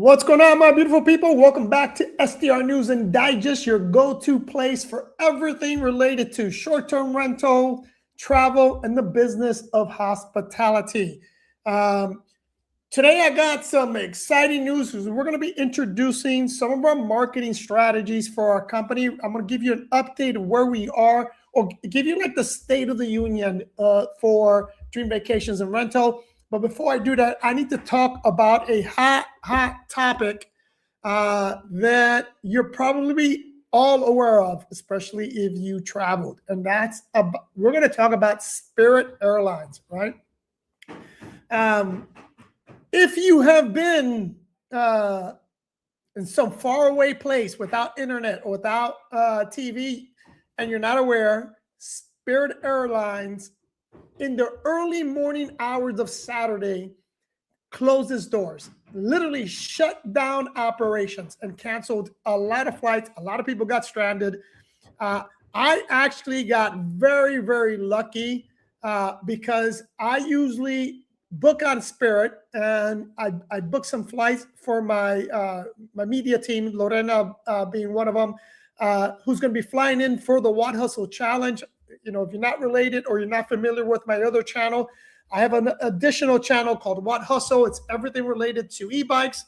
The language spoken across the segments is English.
What's going on, my beautiful people? Welcome back to STR News and Digest, your go-to place for everything related to short-term rental, travel, and the business of hospitality. Today, I got some exciting news. We're going to be introducing some of our marketing strategies for our company. I'm going to give you an update of where we are, or give you like the state of the union for Dream Vacations and Rental. But before I do that, I need to talk about a hot topic that you're probably all aware of, especially if you traveled. And that's we're going to talk about Spirit Airlines, right? If you have been in some faraway place without internet or without TV, and you're not aware, Spirit Airlines in the early morning hours of Saturday closed its doors, literally shut down operations and canceled a lot of flights. A lot of people got stranded. I actually got very, very lucky because I usually book on Spirit, and I booked some flights for my media team, Lorena being one of them, who's going to be flying in for the What Hustle Challenge. You know, if you're not related or you're not familiar with my other channel, I have an additional channel called What Hustle. It's everything related to e-bikes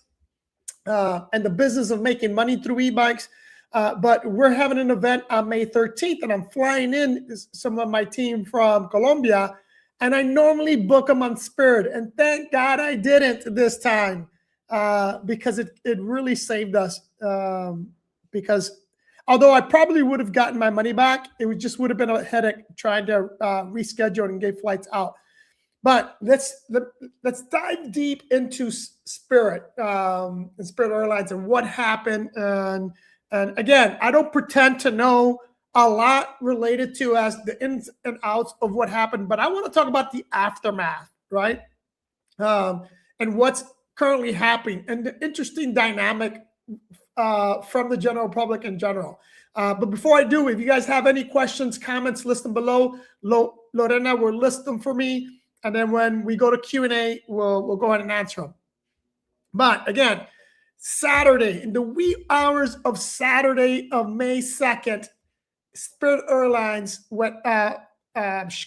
and the business of making money through e-bikes. But we're having an event on May 13th, and I'm flying in some of my team from Colombia, and I normally book them on Spirit. And thank God I didn't this time because it really saved us because although I probably would have gotten my money back, it just would have been a headache trying to reschedule and get flights out. But let's dive deep into Spirit and Spirit Airlines and what happened. And again, I don't pretend to know a lot related to as the ins and outs of what happened, but I want to talk about the aftermath, right? And what's currently happening and the interesting dynamic from the general public in general. But before I do, if you guys have any questions, comments, list them below. Lorena will list them for me. And then when we go to Q&A, we'll go ahead and answer them. But again, Saturday, in the wee hours of Saturday of May 2nd, Spirit Airlines went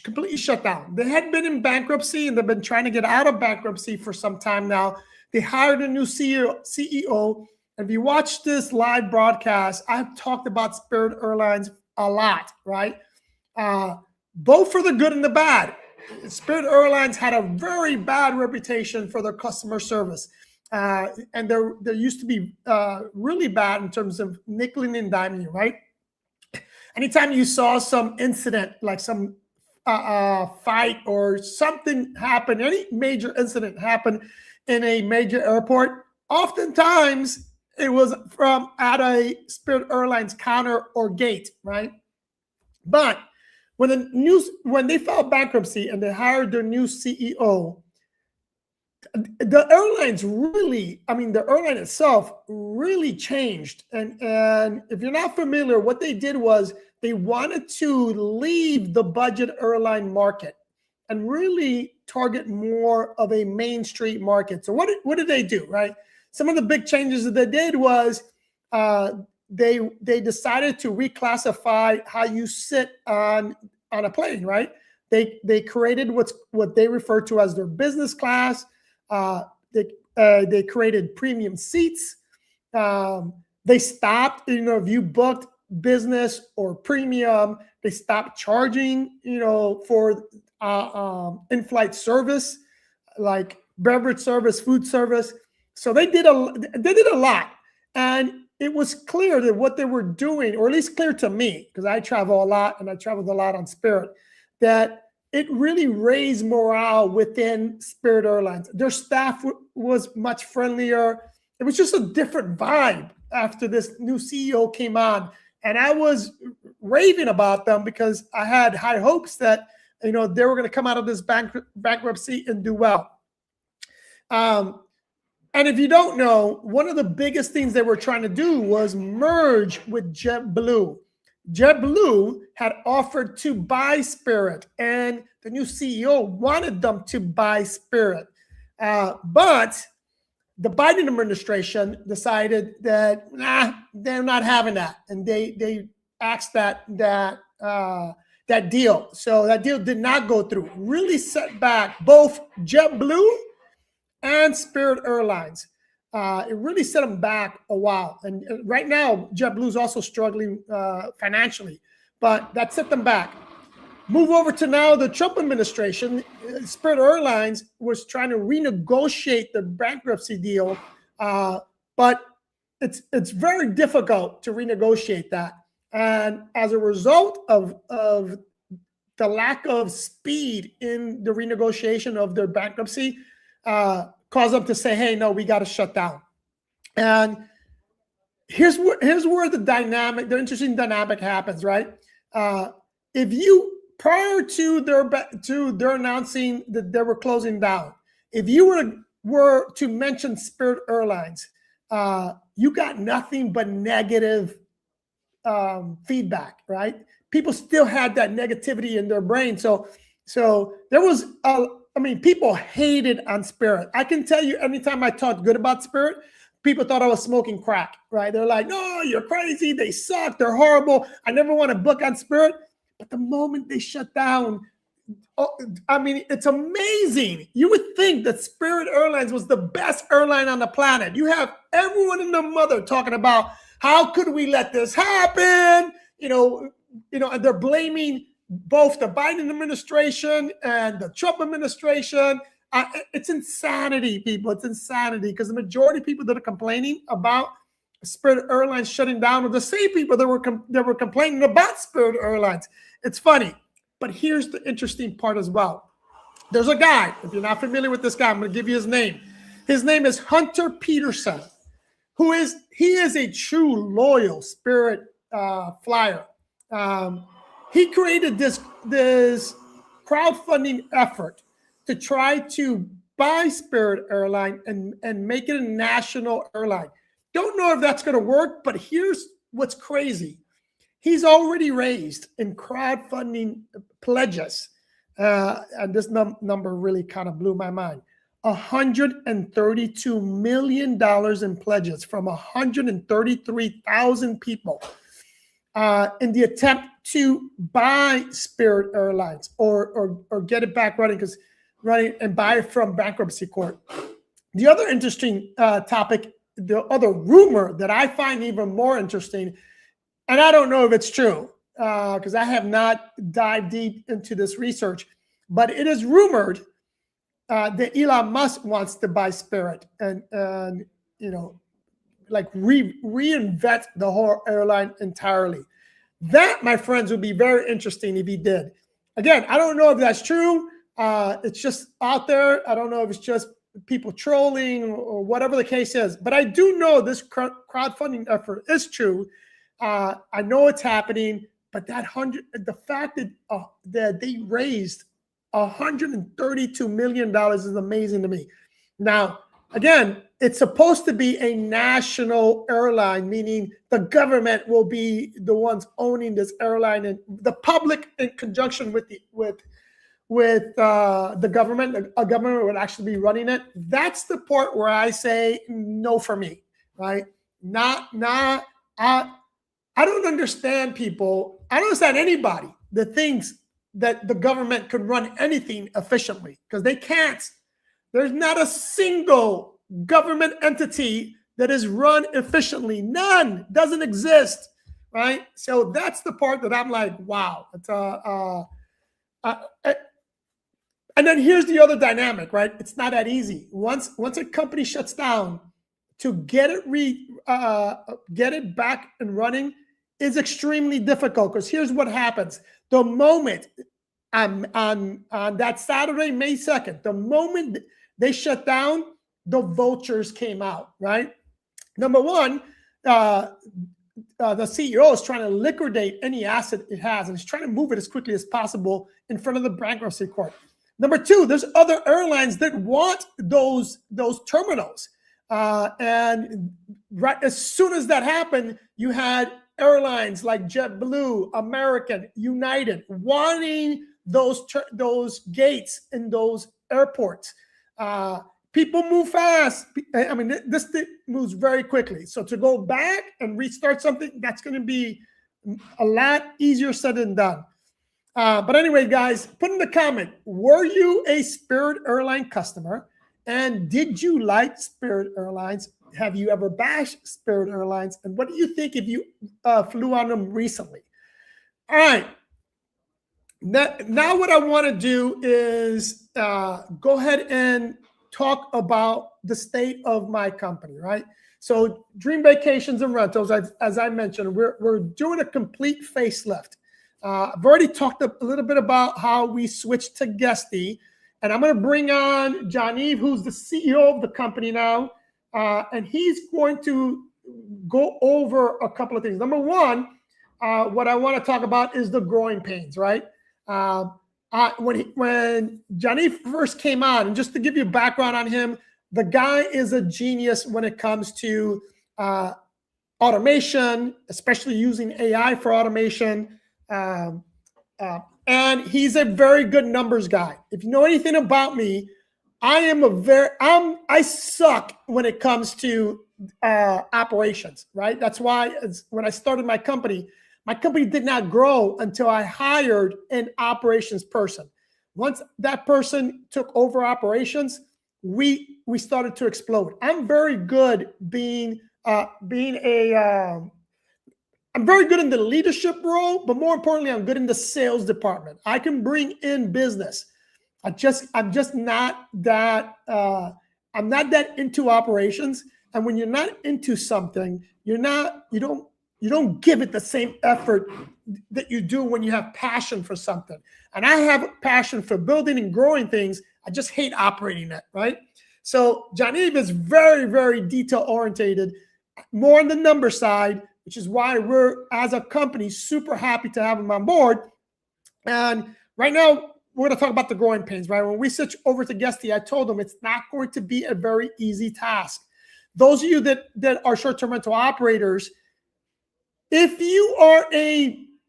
completely shut down. They had been in bankruptcy, and they've been trying to get out of bankruptcy for some time now. They hired a new CEO. If you watch this live broadcast, I've talked about Spirit Airlines a lot, right? Both for the good and the bad. Spirit Airlines had a very bad reputation for their customer service. And they used to be really bad in terms of nickeling and diming you, right? Anytime you saw some incident, like some fight or something happen, any major incident happen in a major airport, oftentimes it was from at a Spirit Airlines counter or gate, right? But when they filed bankruptcy and they hired their new CEO, the airlines really, the airline itself really changed. And if you're not familiar, what they did was they wanted to leave the budget airline market and really target more of a Main Street market. So what did they do, right? Some of the big changes that they did was they decided to reclassify how you sit on a plane, right? They created what they refer to as their business class. They created premium seats. They stopped, if you booked business or premium, they stopped charging, for in-flight service, like beverage service, food service. So they did a lot, and it was clear that what they were doing, or at least clear to me, because I travel a lot and I traveled a lot on Spirit, that it really raised morale within Spirit Airlines. Their staff was much friendlier. It was just a different vibe after this new CEO came on, and I was raving about them because I had high hopes that they were going to come out of this bankruptcy and do well. And if you don't know, one of the biggest things they were trying to do was merge with JetBlue. JetBlue had offered to buy Spirit, and the new CEO wanted them to buy Spirit. But the Biden administration decided that they're not having that, and they axed that deal. So that deal did not go through. Really set back both JetBlue and Spirit Airlines. It really set them back a while. And right now, JetBlue is also struggling financially, but that set them back. Move over to now the Trump administration. Spirit Airlines was trying to renegotiate the bankruptcy deal, but it's very difficult to renegotiate that. And as a result of the lack of speed in the renegotiation of their bankruptcy, caused them to say, "Hey, no, we got to shut down." And here's where the interesting dynamic happens, right? If you prior to their announcing that they were closing down, if you were to mention Spirit Airlines, you got nothing but negative feedback, right? People still had that negativity in their brain. So there was people hated on Spirit. I can tell you, anytime I talked good about Spirit, people thought I was smoking crack, right? They're like, "No, you're crazy. They suck. They're horrible. I never want to book on Spirit." But the moment they shut down, it's amazing. You would think that Spirit Airlines was the best airline on the planet. You have everyone and their mother talking about how could we let this happen? And they're blaming both the Biden administration and the Trump administration. It's insanity, people. It's insanity, because the majority of people that are complaining about Spirit Airlines shutting down are the same people that were complaining about Spirit Airlines. It's funny, but here's the interesting part as well. There's a guy, if you're not familiar with this guy, I'm going to give you his name. His name is Hunter Peterson, he is a true loyal Spirit flyer. He created this crowdfunding effort to try to buy Spirit Airline and make it a national airline. Don't know if that's going to work, but here's what's crazy. He's already raised in crowdfunding pledges, and this number really kind of blew my mind, $132 million in pledges from 133,000 people in the attempt to buy Spirit Airlines or get it back running and buy it from bankruptcy court. The other interesting topic, the other rumor that I find even more interesting, and I don't know if it's true because I have not dived deep into this research, but it is rumored that Elon Musk wants to buy Spirit and reinvent the whole airline entirely. That, my friends, would be very interesting if he did. Again, I don't know if that's true. It's just out there. I don't know if it's just people trolling or whatever the case is. But I do know this crowdfunding effort is true. I know it's happening. But the fact that they raised $132 million is amazing to me. Now, again, it's supposed to be a national airline, meaning the government will be the ones owning this airline, and the public, in conjunction with the government, a government would actually be running it. That's the part where I say no for me, right? I don't understand people. I don't understand anybody that thinks that the government could run anything efficiently, because they can't. There's not a single government entity that is run efficiently. None. Doesn't exist, right? So that's the part that I'm like, wow. And then here's the other dynamic, right? It's not that easy. Once a company shuts down, to get it back and running is extremely difficult, because here's what happens. The moment on that Saturday, May 2nd, the moment they shut down, the vultures came out, right? Number one, the CEO is trying to liquidate any asset it has, and he's trying to move it as quickly as possible in front of the bankruptcy court. Number two, there's other airlines that want those terminals. And right as soon as that happened, you had airlines like JetBlue, American, United wanting those gates in those airports. people move fast. I mean, this thing moves very quickly. So to go back and restart something, that's going to be a lot easier said than done. But anyway, guys, put in the comment, were you a Spirit Airline customer? And did you like Spirit Airlines? Have you ever bashed Spirit Airlines? And what do you think if you flew on them recently? All right. Now what I want to do is go ahead and talk about the state of my company, right? So Dream Vacations and Rentals, as I mentioned, we're doing a complete facelift. I've already talked a little bit about how we switched to Guesty, and I'm going to bring on John-Yves, who's the CEO of the company now, and he's going to go over a couple of things. Number one, what I want to talk about is the growing pains, right? When John-Yves first came on, and just to give you background on him, the guy is a genius when it comes to automation, especially using AI for automation. And he's a very good numbers guy. If you know anything about me, I suck when it comes to operations, right? That's why when I started my company did not grow until I hired an operations person. Once that person took over operations, we started to explode. I'm very good I'm very good in the leadership role, but more importantly, I'm good in the sales department. I can bring in business. I'm just not that I'm not that into operations. And when you're not into something, you don't give it the same effort that you do when you have passion for something. And I have a passion for building and growing things. I just hate operating it, right? So John-Yves is very, very detail orientated, more on the number side, which is why we're, as a company, super happy to have him on board. And right now, we're going to talk about the growing pains, right? When we switch over to Guesty, I told them it's not going to be a very easy task. Those of you that are short-term rental operators, if you are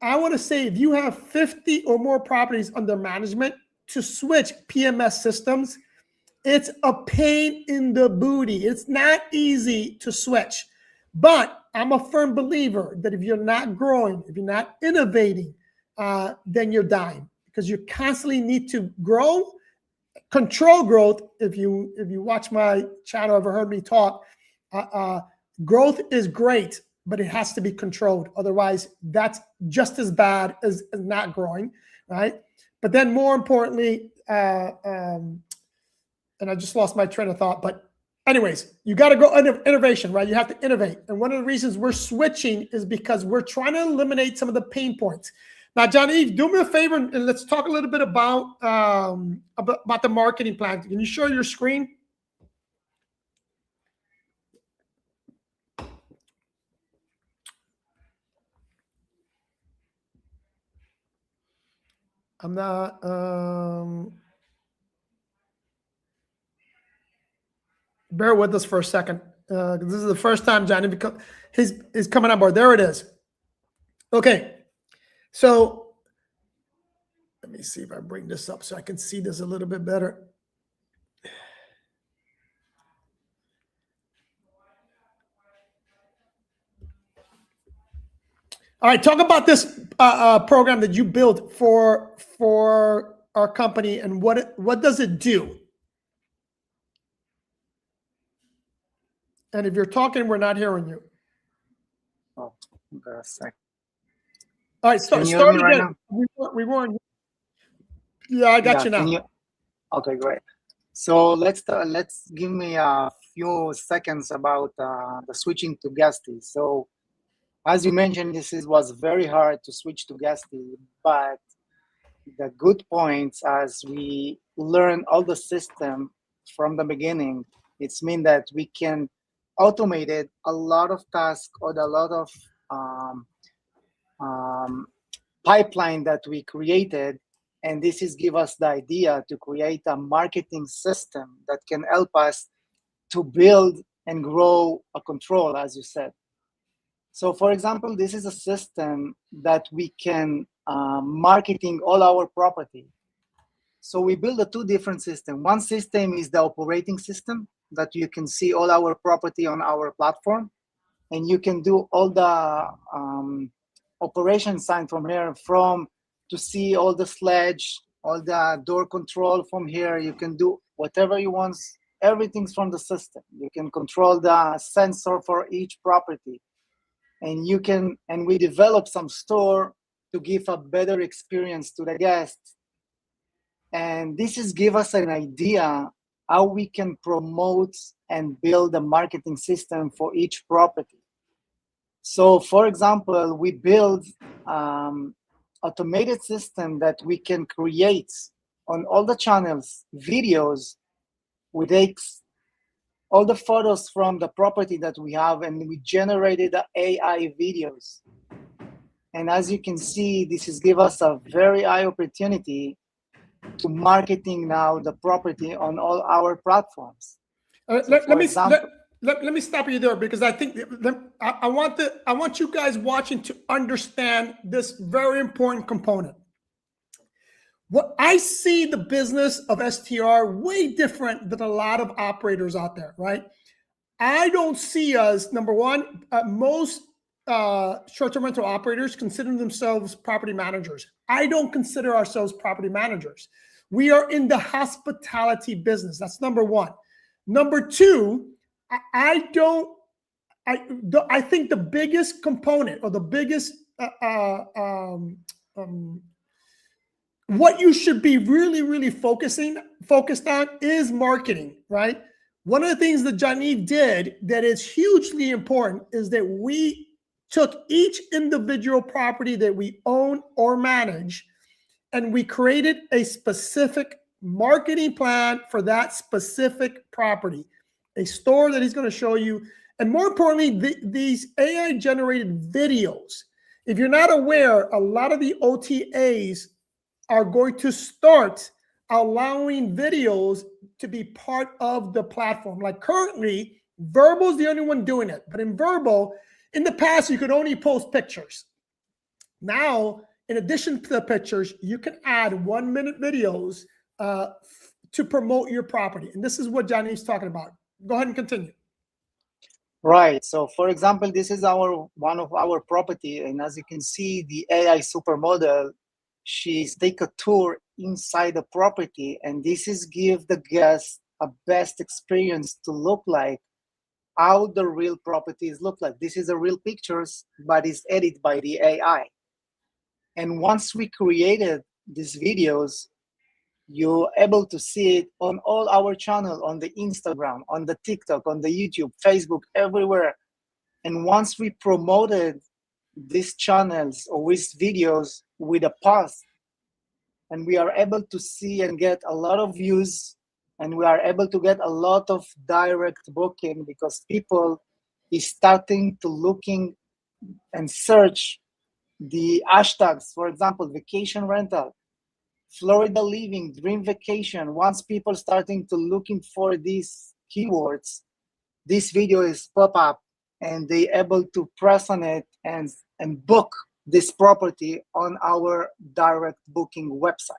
I want to say if you have 50 or more properties under management, to switch PMS systems, it's a pain in the booty. It's not easy to switch. But I'm a firm believer that if you're not growing, if you're not innovating, then you're dying, because you constantly need to grow, control growth. If you watch my channel, ever heard me talk, growth is great, but it has to be controlled. Otherwise, that's just as bad as not growing, right? But then more importantly, and I just lost my train of thought, but anyways, you got to go innovation, right? You have to innovate. And one of the reasons we're switching is because we're trying to eliminate some of the pain points. Now, John-Yves, do me a favor and let's talk a little bit about the marketing plan. Can you show your screen? I'm not. Bear with us for a second. This is the first time Johnny is coming on board. There it is. Okay. So let me see if I bring this up so I can see this a little bit better. All right, talk about this program that you built for our company, and what does it do? And if you're talking, we're not hearing you. Oh, got a sec. All right, start again. Right, we weren't. Yeah, I got you now. Okay, great. So let's give me a few seconds about the switching to Guesty. So as you mentioned, was very hard to switch to Guesty, but the good points, as we learn all the system from the beginning, it's mean that we can automate a lot of tasks or a lot of pipeline that we created. And this is give us the idea to create a marketing system that can help us to build and grow a control, as you said. So for example, this is a system that we can marketing all our property. So we build a two different systems. One system is the operating system that you can see all our property on our platform, and you can do all the operation sign from here, from to see all the sledge, all the door control from here. You can do whatever you want. Everything's from the system. You can control the sensor for each property, and you can. And we develop some store to give a better experience to the guests. And this is give us an idea how we can promote and build a marketing system for each property. So, for example, we build automated system that we can create on all the channels, videos. We take all the photos from the property that we have, and we generated the AI videos. And as you can see, this is give us a very high opportunity to marketing now the property on all our platforms. Let me stop you there, because I think I want you guys watching to understand this very important component. What I see the business of STR way different than a lot of operators out there, right? I don't see us, number one, most short-term rental operators consider themselves property managers. I don't consider ourselves property managers. We are in the hospitality business. That's number one. Number two, I think the biggest component, or the biggest what you should be really focused on is marketing, right? One of the things that Janiv did that is hugely important is that we took each individual property that we own or manage, and we created a specific marketing plan for that specific property, a store that he's going to show you. And more importantly, these AI generated videos. If you're not aware, a lot of the OTAs are going to start allowing videos to be part of the platform. Like currently, Verbal's the only one doing it. But in Verbal, in the past, you could only post pictures. Now, in addition to the pictures, you can add 1-minute videos to promote your property. And this is what Johnny's talking about. Go ahead and continue. Right. So, for example, this is one of our property, and as you can see, the AI supermodel, she's take a tour inside the property, and this is give the guests a best experience to look like how the real properties look like. This is a real pictures, but it's edited by the AI. And once we created these videos, you're able to see it on all our channel, on the Instagram, on the TikTok, on the YouTube, Facebook, everywhere. And once we promoted these channels or these videos with a post, and we are able to see and get a lot of views, and we are able to get a lot of direct booking, because people is starting to looking and search the hashtags, for example, vacation rental, Florida living, dream vacation. Once people starting to looking for these keywords, this video is pop up, and they able to press on it and book this property on our direct booking website.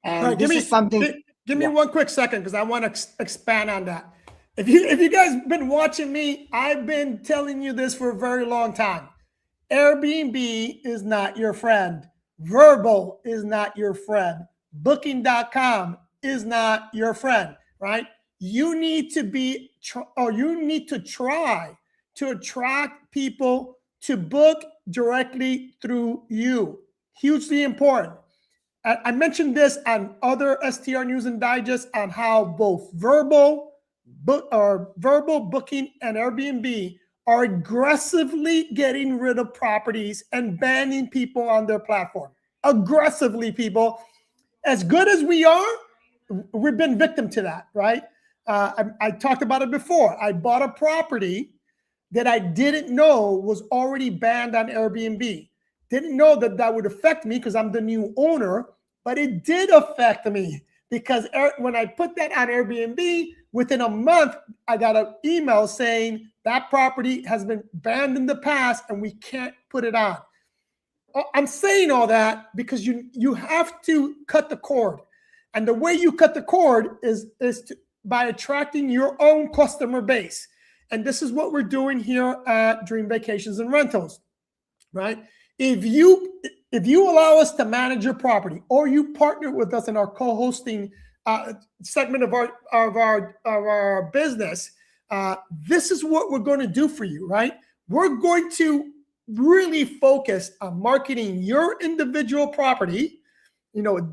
And right, this is something. Give me 1 quick second, because I want to expand on that. If you guys been watching me, I've been telling you this for a very long time. Airbnb is not your friend. Verbal is not your friend. Booking.com is not your friend, right? You need to try to attract people to book directly through you. Hugely important. I mentioned this on other STR News and Digest on how both Verbal Booking and Airbnb are aggressively getting rid of properties and banning people on their platform. Aggressively, people. As good as we are, we've been victim to that, right? I talked about it before. I bought a property that I didn't know was already banned on Airbnb. Didn't know that would affect me because I'm the new owner, but it did affect me, because when I put that on Airbnb, within a month, I got an email saying that property has been banned in the past and we can't put it on. I'm saying all that because you have to cut the cord. And the way you cut the cord is by attracting your own customer base. And this is what we're doing here at Dream Vacations and Rentals, right? If you allow us to manage your property, or you partner with us in our co-hosting segment of our business, this is what we're going to do for you, right? We're going to really focus on marketing your individual property,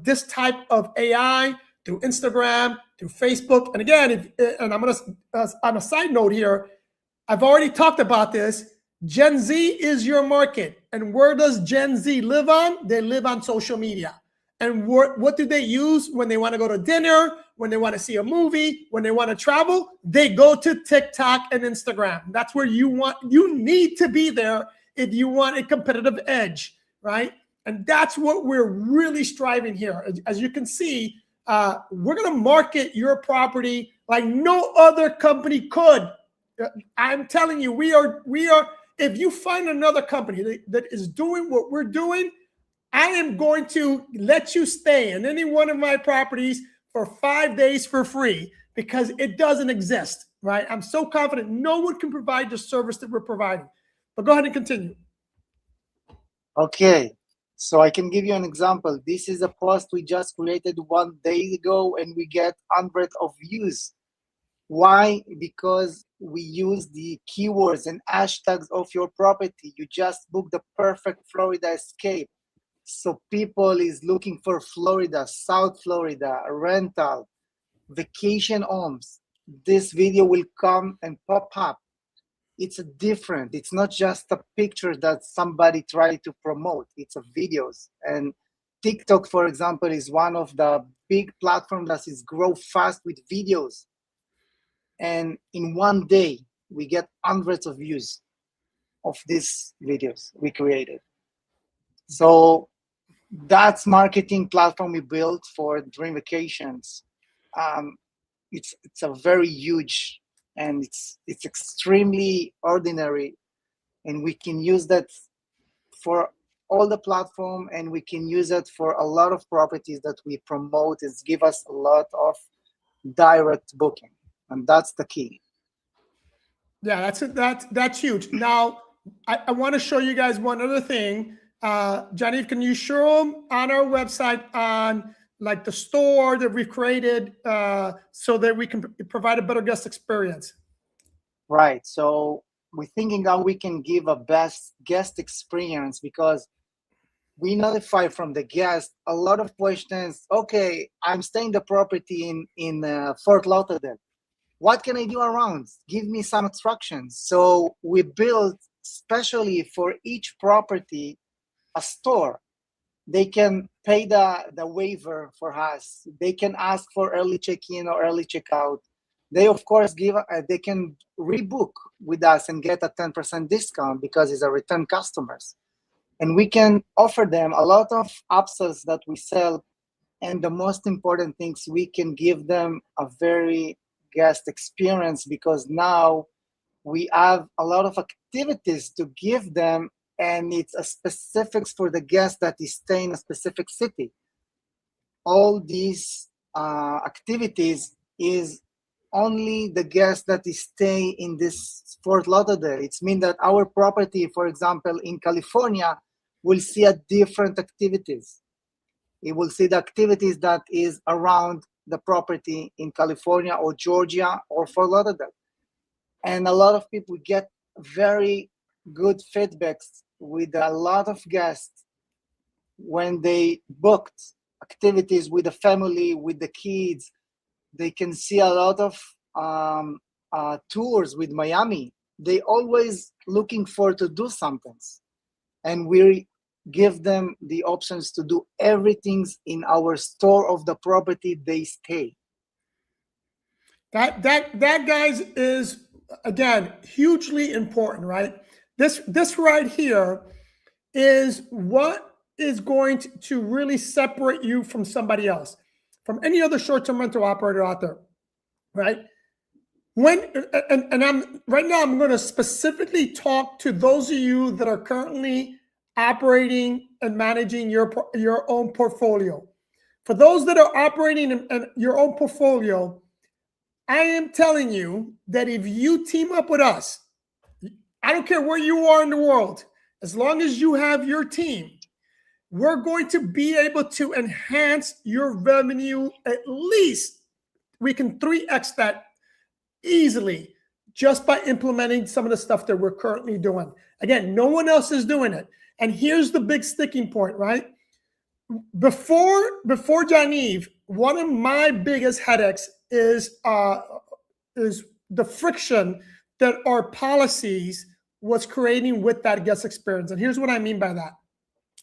this type of AI through Instagram, through Facebook. And again, and I'm going to, on a side note here, I've already talked about this. Gen Z is your market. And where does Gen Z live on? They live on social media. And what do they use when they want to go to dinner, when they want to see a movie, when they want to travel? They go to TikTok and Instagram. That's where you need to be there if you want a competitive edge, right? And that's what we're really striving here. As you can see, we're going to market your property like no other company could. I'm telling you, we are. If you find another company that is doing what we're doing, I am going to let you stay in any one of my properties for 5 days for free, because it doesn't exist, right? I'm so confident no one can provide the service that we're providing. But go ahead and continue. Okay, so I can give you an example. This is a post we just created 1 day ago, and we get hundreds of views. Why? Because we use the keywords and hashtags of your property. You just booked the perfect Florida escape. So people is looking for Florida, South Florida, rental, vacation homes. This video will come and pop up. It's different. It's not just a picture that somebody tried to promote. It's a videos. And TikTok, for example, is one of the big platforms that is grow fast with videos. And in 1 day, we get hundreds of views of these videos we created. So that's marketing platform we built for Dream Vacations. It's a very huge, and it's extremely ordinary, and we can use that for all the platform, and we can use it for a lot of properties that we promote. It's give us a lot of direct booking, and that's the key. Yeah, that's huge. Now, I want to show you guys one other thing. Johnny, can you show them on our website on like the store that we've created so that we can provide a better guest experience? Right. So we're thinking how we can give a best guest experience, because we notify from the guest a lot of questions. Okay, I'm staying the property in Fort Lauderdale. What can I do around? Give me some instructions. So we built specially for each property a store. They can pay the waiver for us. They can ask for early check-in or early check-out. They, of course, they can rebook with us and get a 10% discount because it's a return customers. And we can offer them a lot of upsells that we sell. And the most important things, we can give them a very guest experience, because now we have a lot of activities to give them, and it's a specifics for the guest that is staying in a specific city. All these activities is only the guest that is staying in this Fort Lauderdale. It's mean that our property, for example, in California, will see a different activities. It will see the activities that is around the property in California or Georgia or Fort Lauderdale. And a lot of people get very good feedbacks with a lot of guests when they booked activities with the family, with the kids. They can see a lot of tours with Miami. They always looking for to do something, and we give them the options to do everything in our store of the property they stay. That guys is, again, hugely important, right? This right here is what is going to really separate you from somebody else, from any other short-term rental operator out there, right? I'm right now, I'm going to specifically talk to those of you that are currently operating and managing your own portfolio. For those that are operating in your own portfolio, I am telling you that if you team up with us, I don't care where you are in the world, as long as you have your team, we're going to be able to enhance your revenue. At least we can 3x that easily just by implementing some of the stuff that we're currently doing. Again, no one else is doing it. And here's the big sticking point, right? Before Janive, one of my biggest headaches is the friction that our policies was creating with that guest experience. And here's what I mean by that.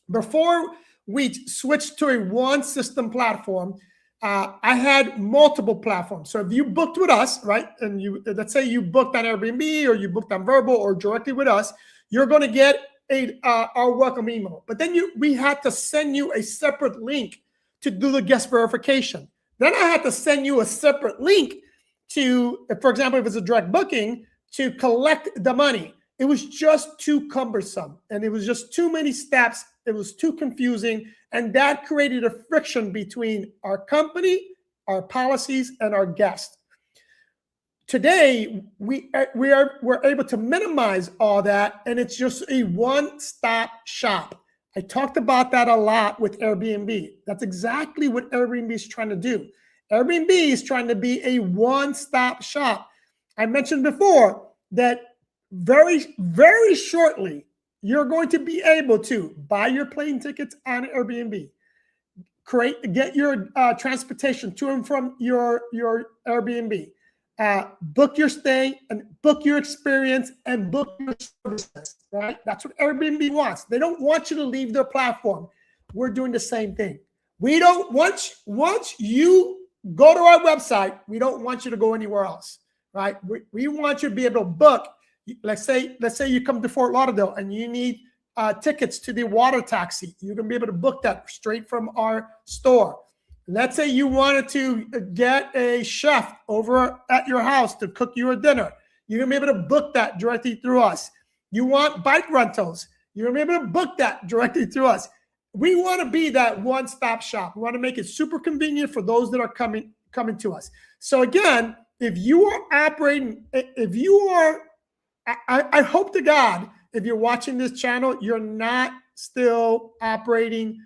Before we switched to a one system platform, I had multiple platforms. So if you booked with us, right, and let's say you booked on Airbnb or you booked on Vrbo or directly with us, you're going to get our welcome email. But then we had to send you a separate link to do the guest verification. Then I had to send you a separate link to, for example, if it's a direct booking, to collect the money. It was just too cumbersome, and it was just too many steps. It was too confusing, and that created a friction between our company, our policies, and our guests. Today, we're able to minimize all that, and it's just a one-stop shop. I talked about that a lot with Airbnb. That's exactly what Airbnb is trying to do. Airbnb is trying to be a one-stop shop. I mentioned before that very, very shortly, you're going to be able to buy your plane tickets on Airbnb, get your transportation to and from your Airbnb, book your stay and book your experience and book your services, right? That's what Airbnb wants. They don't want you to leave their platform. We're doing the same thing. We don't, once you go to our website, we don't want you to go anywhere else, right? We want you to be able to book. Let's say you come to Fort Lauderdale and you need tickets to the water taxi. You're going to be able to book that straight from our store. Let's say you wanted to get a chef over at your house to cook you a dinner. You're going to be able to book that directly through us. You want bike rentals. You're going to be able to book that directly through us. We want to be that one-stop shop. We want to make it super convenient for those that are coming to us. So again, if you are operating, I hope to God, if you're watching this channel, you're not still operating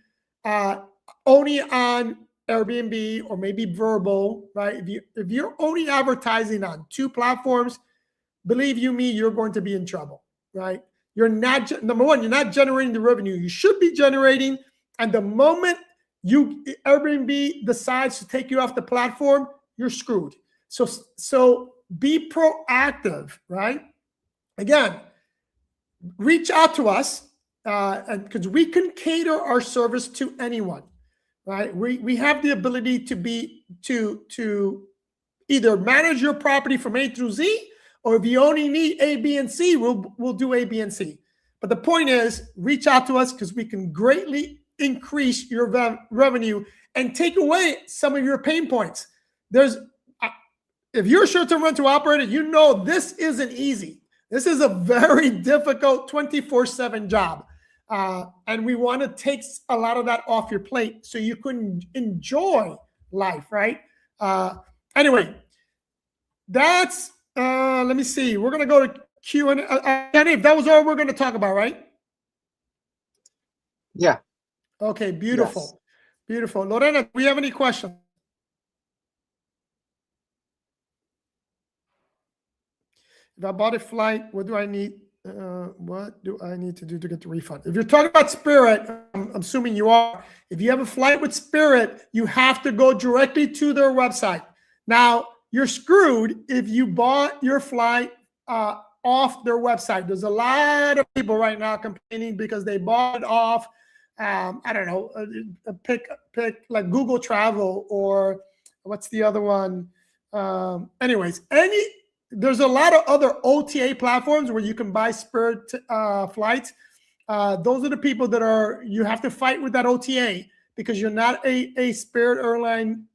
only on Airbnb or maybe Vrbo, right? If you're only advertising on two platforms, believe you me, you're going to be in trouble, right? You're not, number one, you're not generating the revenue you should be generating. And the moment Airbnb decides to take you off the platform, you're screwed. So be proactive, right? Again, reach out to us, and because we can cater our service to anyone, right? We have the ability to either manage your property from A through Z, or if you only need A, B, and C, we'll do A, B, and C. But the point is, reach out to us because we can greatly increase your revenue and take away some of your pain points. If you're a short-term rental operator, you know this isn't easy. This is a very difficult 24/7 job. And we want to take a lot of that off your plate so you can enjoy life, right? Anyway, that's, let me see. We're going to go to Q&A. Dave, that was all we're going to talk about, right? Yeah. Okay, beautiful. Yes. Beautiful. Lorena, do we have any questions? If I bought a flight, what do I need? What do I need to do to get the refund? If you're talking about Spirit, I'm assuming you are. If you have a flight with Spirit, you have to go directly to their website. Now, you're screwed if you bought your flight off their website. There's a lot of people right now complaining because they bought it off, I don't know, pick like Google Travel or what's the other one? Anyways, there's a lot of other OTA platforms where you can buy Spirit flights. Those are the people that you have to fight with that OTA because you're not a Spirit Airline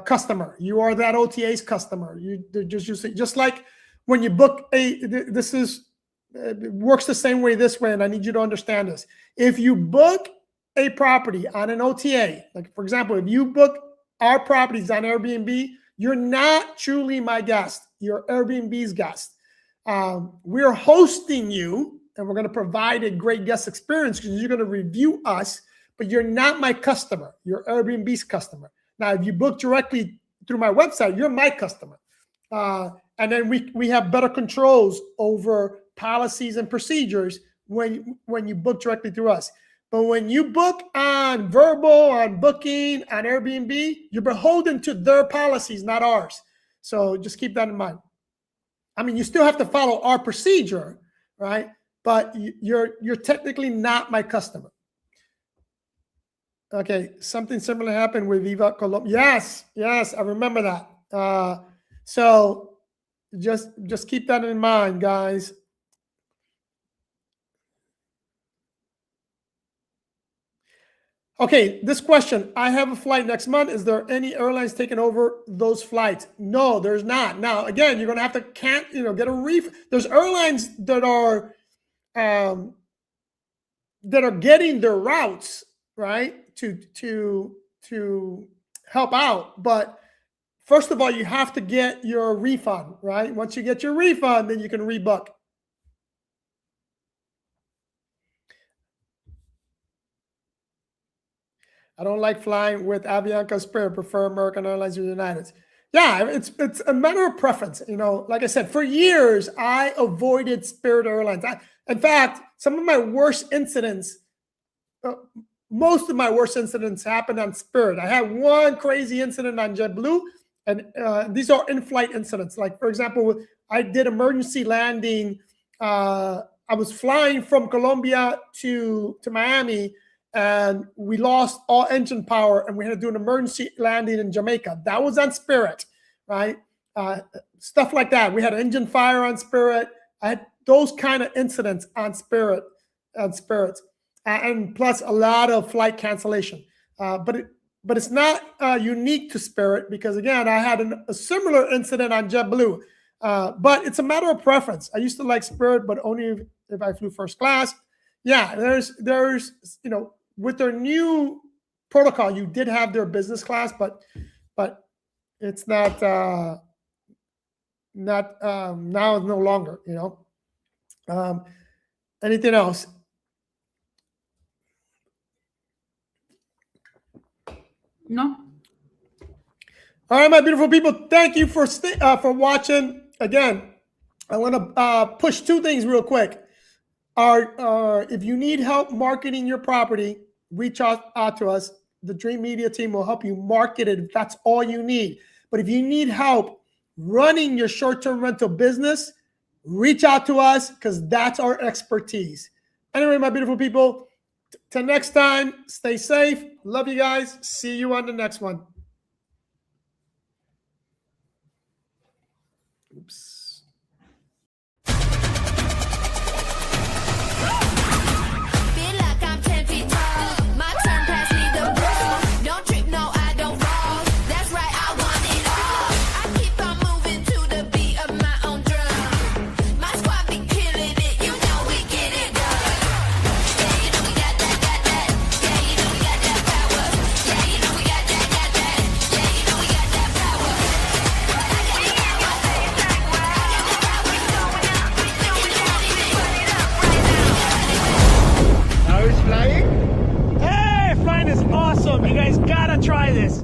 customer. You are that OTA's customer. They're just using, just like when you book this is it works the same way this way, and I need you to understand this. If you book a property on an OTA, like for example, if you book our properties on Airbnb, you're not truly my guest. You're Airbnb's guest. We're hosting you, and we're going to provide a great guest experience because you're going to review us, but you're not my customer. You're Airbnb's customer. Now, if you book directly through my website, you're my customer. And then we have better controls over policies and procedures when you book directly through us. But when you book on Verbal, on Booking, on Airbnb, you're beholden to their policies, not ours. So just keep that in mind. I mean, you still have to follow our procedure, right? But you're technically not my customer. Okay, something similar happened with Viva Colombia. Yes, I remember that. So just keep that in mind, guys. Okay, this question. I have a flight next month. Is there any airlines taking over those flights? No, there's not. Now, again, you're going to have to get a refund. There's airlines that are getting their routes, right, to help out. But first of all, you have to get your refund, right? Once you get your refund, then you can rebook. I don't like flying with Avianca, Spirit. Prefer American Airlines or United. Yeah, it's a matter of preference. Like I said, for years I avoided Spirit Airlines. In fact, some of my worst incidents, most of my worst incidents happened on Spirit. I had one crazy incident on JetBlue, and these are in-flight incidents. Like, for example, I did emergency landing. I was flying from Colombia to Miami, and we lost all engine power, and we had to do an emergency landing in Jamaica. That was on Spirit, right? Stuff like that. We had an engine fire on Spirit. I had those kind of incidents on Spirit, and plus a lot of flight cancellation. But it's not unique to Spirit because, again, I had a similar incident on JetBlue. But it's a matter of preference. I used to like Spirit, but only if I flew first class. Yeah, there's with their new protocol, you did have their business class, but it's not now. It's no longer. Anything else? No. All right, my beautiful people. Thank you for watching. Again, I want to push two things real quick. If you need help marketing your property, reach out to us. The Dream Media team will help you market it if that's all you need. But if you need help running your short-term rental business, reach out to us because that's our expertise. Anyway, my beautiful people, till next time, stay safe. Love you guys. See you on the next one. Oops. Flying is awesome. You guys gotta try this.